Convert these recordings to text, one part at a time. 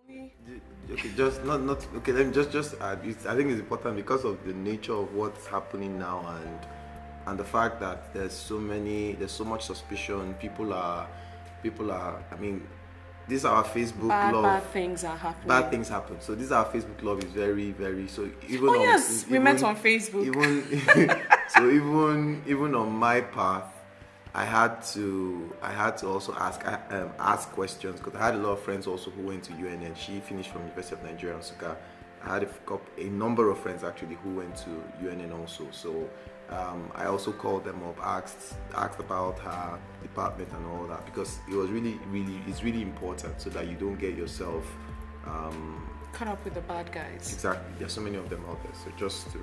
Okay, just not okay. Let me just add. I think it's important because of the nature of what's happening now and the fact that there's so much suspicion. People are. I mean, this our Facebook love. Bad things are happening. Bad things happen. So this our Facebook love is very very. So even oh yes, we met on Facebook. Even on my path, I had to also ask questions because I had a lot of friends also who went to UNN. She finished from University of Nigeria in Nsukka. I had a number of friends actually who went to UNN also. So I also called them up, asked about her department and all that because it was it's really important so that you don't get yourself caught up with the bad guys. Exactly. There's so many of them out there. So just to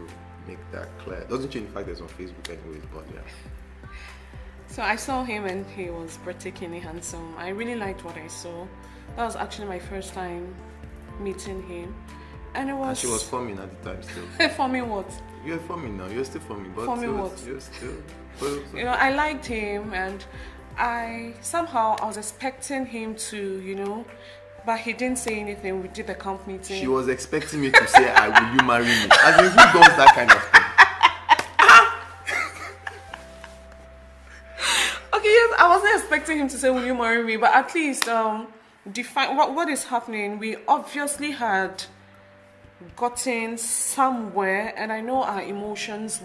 make that clear, it doesn't change the fact that it's on Facebook anyways, but yeah. So I saw him and he was particularly handsome. I really liked what I saw. That was actually my first time meeting him. And it was... And she was forming at the time still. Forming what? You're forming now. You're still forming. But forming what? You're still... You know, I liked him and I was expecting him to, but he didn't say anything. We did the camp meeting. She was expecting me to say, will you marry me? As in, who does that kind of thing? Okay, yes, I wasn't expecting him to say, will you marry me? But at least define what is happening. We obviously had gotten somewhere, and I know our emotions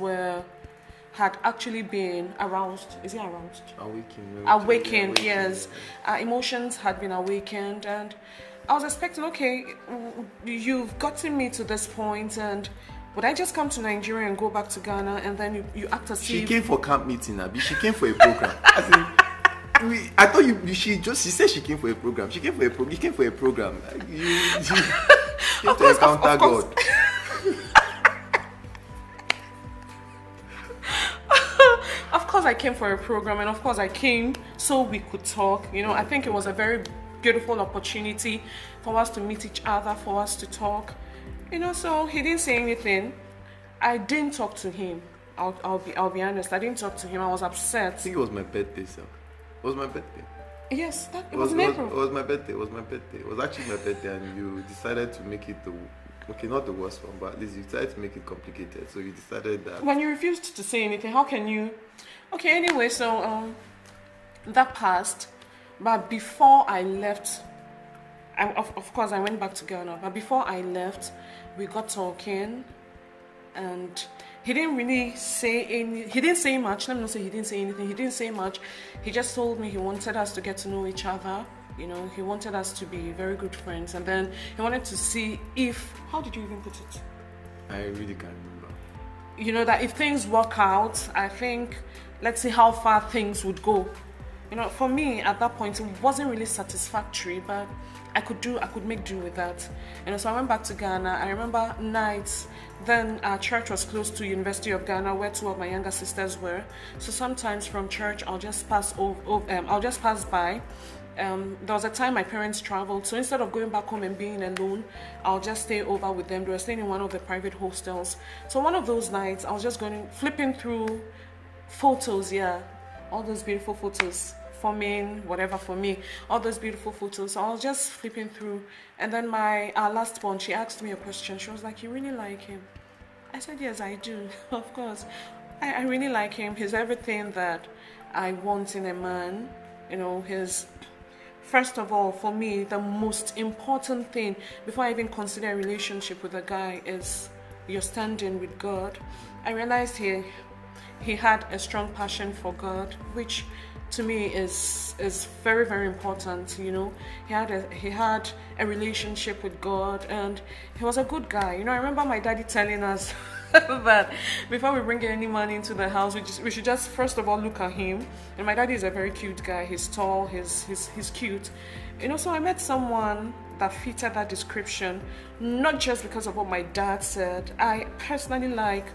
had actually been aroused. Is it aroused? Awakened, yes. Our emotions had been awakened, and I was expecting, okay, you've gotten me to this point, and would I just come to Nigeria and go back to Ghana, and then you act as if... She came for camp meeting, Abi. She came for a program. I thought she said she came for a program. She came for a program. You came for a program. You came to encounter God. Of course I came for a program, and of course I came so we could talk. I think it was a very beautiful opportunity for us to meet each other, for us to talk. So he didn't say anything. I didn't talk to him. I'll be honest. I didn't talk to him. I was upset. I think it was my birthday, sir. It was my birthday. Yes, it was in April. It was my birthday. It was my birthday. It was actually my birthday, and you decided to make it not the worst one, but at least you decided to make it complicated. So you decided that when you refused to say anything, how can you? Okay. Anyway, so that passed, but before I left, of course I went back to Ghana. But before I left, we got talking, and he didn't really say he didn't say much. Let me not say he didn't say anything. He didn't say much. He just told me he wanted us to get to know each other. He wanted us to be very good friends, and then he wanted to see how did you even put it? I really can't remember. That if things work out, I think, let's see how far things would go. For me at that point, it wasn't really satisfactory, but I could make do with that. So I went back to Ghana. I remember nights. Then our church was close to University of Ghana, where two of my younger sisters were. So sometimes from church, I'll just pass by. There was a time my parents traveled, so instead of going back home and being alone, I'll just stay over with them. They were staying in one of the private hostels. So one of those nights, I was just flipping through photos, all those beautiful photos, whatever for me, all those beautiful photos. So I was just flipping through, and then our last one, she asked me a question. She was like, "You really like him?" I said, "Yes, I do." Of course, I really like him. He's everything that I want in a man. First of all, for me, the most important thing before I even consider a relationship with a guy is your standing with God. I realized he had a strong passion for God, which to me is very, very important. He had a relationship with God, and he was a good guy. I remember my daddy telling us that before we bring any man into the house, we should just first of all look at him. And my daddy is a very cute guy. He's tall. He's cute. So I met someone that fitted that description, not just because of what my dad said. I personally like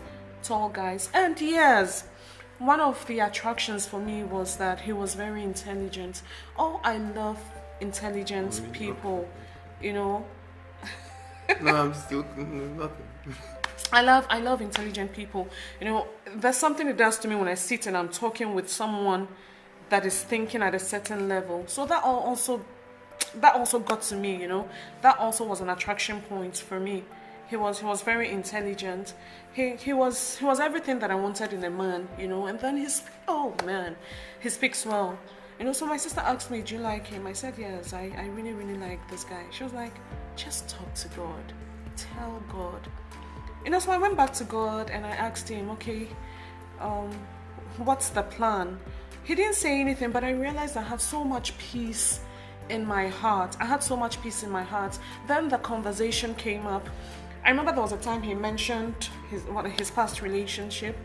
tall guys, and yes, one of the attractions for me was that he was very intelligent. I love intelligent people. No, I'm still nothing. I love intelligent people. There's something it does to me when I sit and I'm talking with someone that is thinking at a certain level. So that also that also got to me, that also was an attraction point for me. He was very intelligent. He was everything that I wanted in a man, and then oh man, he speaks well. So my sister asked me, do you like him? I said yes, I really, really like this guy. She was like, just talk to God. Tell God. So I went back to God and I asked him, okay, what's the plan? He didn't say anything, but I realized I had so much peace in my heart. Then the conversation came up. I remember there was a time he mentioned his past relationship.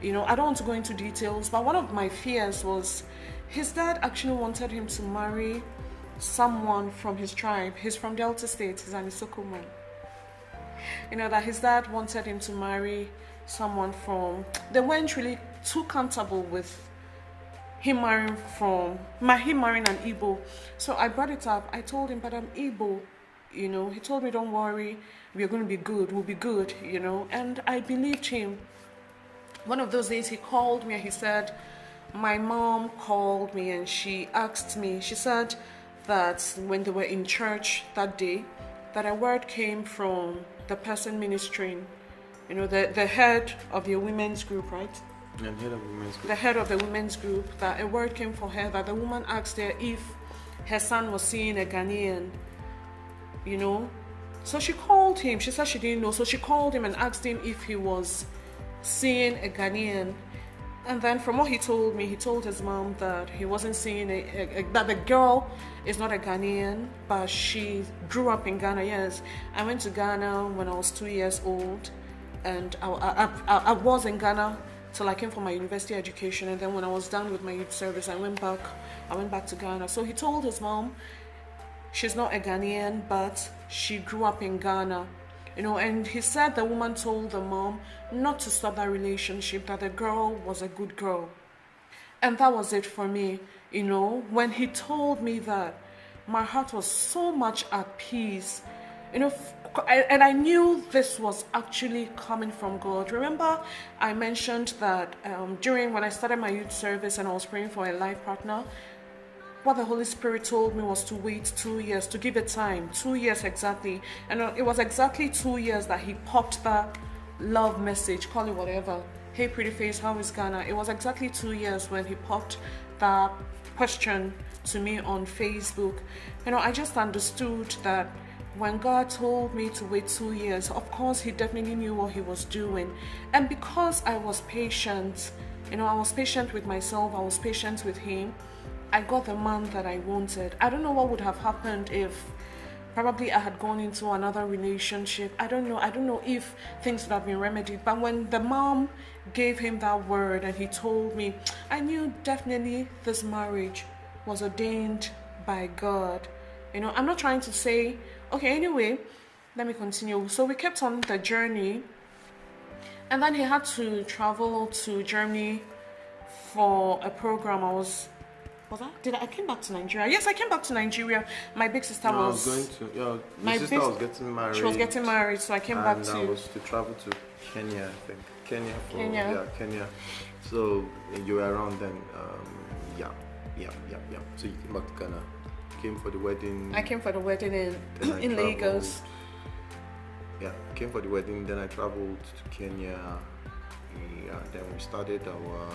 I don't want to go into details, but one of my fears was his dad actually wanted him to marry someone from his tribe. He's from Delta State. He's an Isoko man. That his dad wanted him to marry someone from... They weren't really too comfortable with him marrying an Igbo. So I brought it up. I told him, but I'm Igbo. He told me, don't worry, we're going to be good. We'll be good, And I believed him. One of those days he called me and he said, my mom called me and she asked me, she said that when they were in church that day, that a word came from the person ministering, the head of your women's group, right? And head of women's group. The head of the women's group, that a word came for her, that the woman asked her if her son was seeing a Ghanaian, So she called him. She said she didn't know. So she called him and asked him if he was seeing a Ghanaian. And then from what he told me, he told his mom that he wasn't seeing that the girl is not a Ghanaian, but she grew up in Ghana. Yes, I went to Ghana when I was 2 years old, and I was in Ghana till I came for my university education. And then when I was done with my youth service, I went back to Ghana. So he told his mom she's not a Ghanaian, but she grew up in Ghana. And he said the woman told the mom not to stop that relationship, that the girl was a good girl. And that was it for me. When he told me that, my heart was so much at peace. And I knew this was actually coming from God. Remember, I mentioned that when I started my youth service and I was praying for a life partner, what the Holy Spirit told me was to wait 2 years, to give it time, 2 years exactly. And it was exactly 2 years that he popped that love message, call it whatever. Hey, pretty face, how is Ghana? It was exactly 2 years when he popped that question to me on Facebook. I just understood that when God told me to wait 2 years, of course, he definitely knew what he was doing. And because I was patient, I was patient with myself, I was patient with him, I got the man that I wanted. I don't know what would have happened if probably I had gone into another relationship. I don't know if things would have been remedied. But when the mom gave him that word and he told me, I knew definitely this marriage was ordained by God. I'm not trying to say, okay, anyway, let me continue. So we kept on the journey, and then he had to travel to Germany for a program. I came back to Nigeria? Yes, I came back to Nigeria. My big sister was... I was going to... my sister was getting married. She was getting married, so I came back to... And I was to travel to Kenya, I think. Kenya. So you were around then. Yeah. So you came back to Ghana. Came for the wedding. I came for the wedding in Lagos. Yeah, came for the wedding. Then I traveled to Kenya. Yeah, then we started our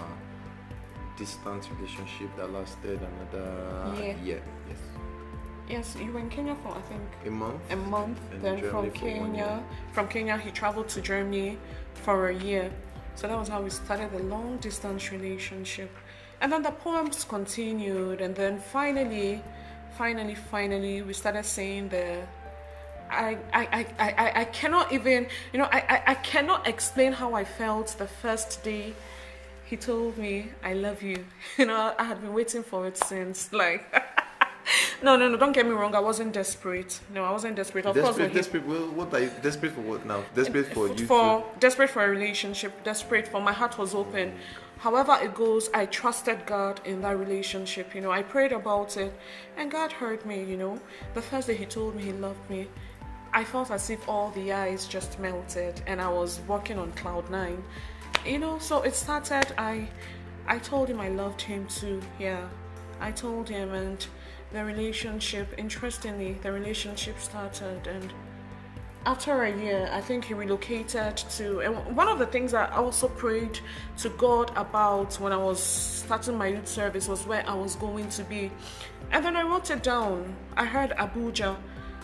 distance relationship that lasted another year. Yes, you were in Kenya for, I think, a month. And then from Kenya he traveled to Germany for a year. So that was how we started the long distance relationship. And then the poems continued, and then finally we started saying I cannot even, I cannot explain how I felt the first day he told me, I love you. I had been waiting for it since, No, don't get me wrong. I wasn't desperate. No, I wasn't desperate. Of course, desperate. Well, what are you desperate for? What now? Desperate for you? Desperate for a relationship. Desperate for my heart was open. However it goes, I trusted God in that relationship. I prayed about it, and God heard me. The first day He told me He loved me, I felt as if all the ice just melted, and I was walking on cloud 9. So it started. I told him I loved him too. Yeah, I told him, and interestingly, the relationship started, and after a year, I think he relocated to. And one of the things I also prayed to God about when I was starting my youth service was where I was going to be. And then I wrote it down. I heard Abuja.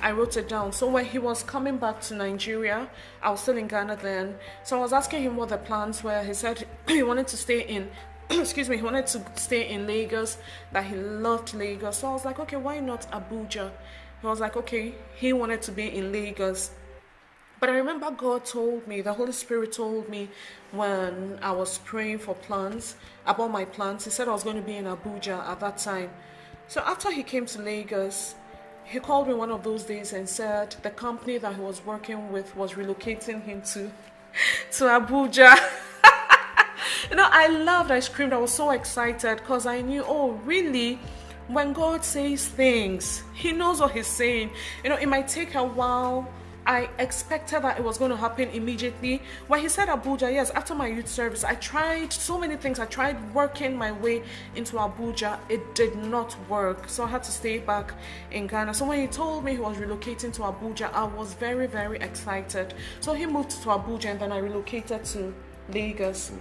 I wrote it down. So when he was coming back to Nigeria, I was still in Ghana then. So I was asking him what the plans were. He said he wanted to stay in excuse me, he wanted to stay in Lagos, that he loved Lagos. So I was like, okay, why not Abuja? He was like, okay, he wanted to be in Lagos. But I remember God told me, the Holy Spirit told me when I was praying for plans, about my plans, he said I was going to be in Abuja at that time. So after he came to Lagos, he called me one of those days and said the company that he was working with was relocating him to Abuja. I screamed, I was so excited because I knew, oh, really? When God says things, he knows what he's saying. It might take a while. I expected that it was going to happen immediately. When he said Abuja, yes, after my youth service, I tried so many things. I tried working my way into Abuja. It did not work. So I had to stay back in Ghana. So when he told me he was relocating to Abuja, I was very, very excited. So he moved to Abuja and then I relocated to Lagos.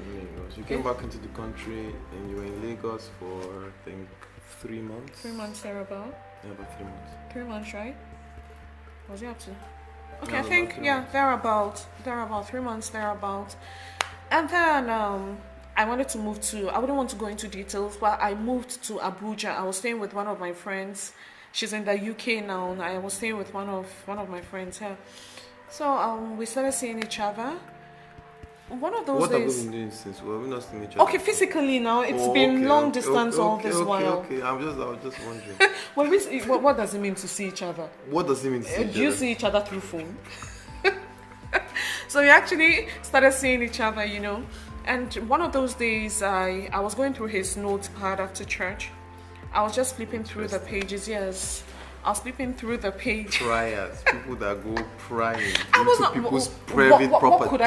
You came back into the country and you were in Lagos for, I think, 3 months? 3 months thereabout. Yeah, about 3 months. 3 months, right? What was he up to? Okay, I think, yeah, thereabout 3 months, thereabout. And then I wanted to move I wouldn't want to go into details, but I moved to Abuja. I was staying with one of my friends. She's in the UK now. I was staying with one of my friends here. So we started seeing each other. One of those days. What have we been doing since? Well, we're not seeing each other. Okay, physically now, it's been long distance all this while. Okay, I was just wondering. What does it mean to see each other? What does it mean to see each other? Do you see each other through phone? So we actually started seeing each other, And one of those days, I was going through his notepad after church. I was just flipping through the pages, yes. I was flipping through the page. Priors, people that go prying into people's private property.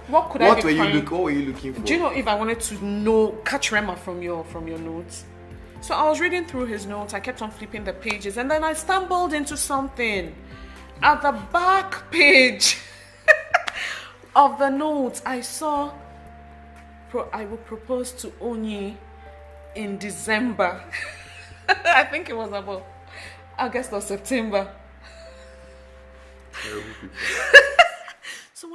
What were you looking for? Do you know if I wanted to catch Rema from your notes? So I was reading through his notes. I kept on flipping the pages, and then I stumbled into something. At the back page of the notes, I saw, I will propose to Onyii in December. I think it was about August or September. Terrible people. So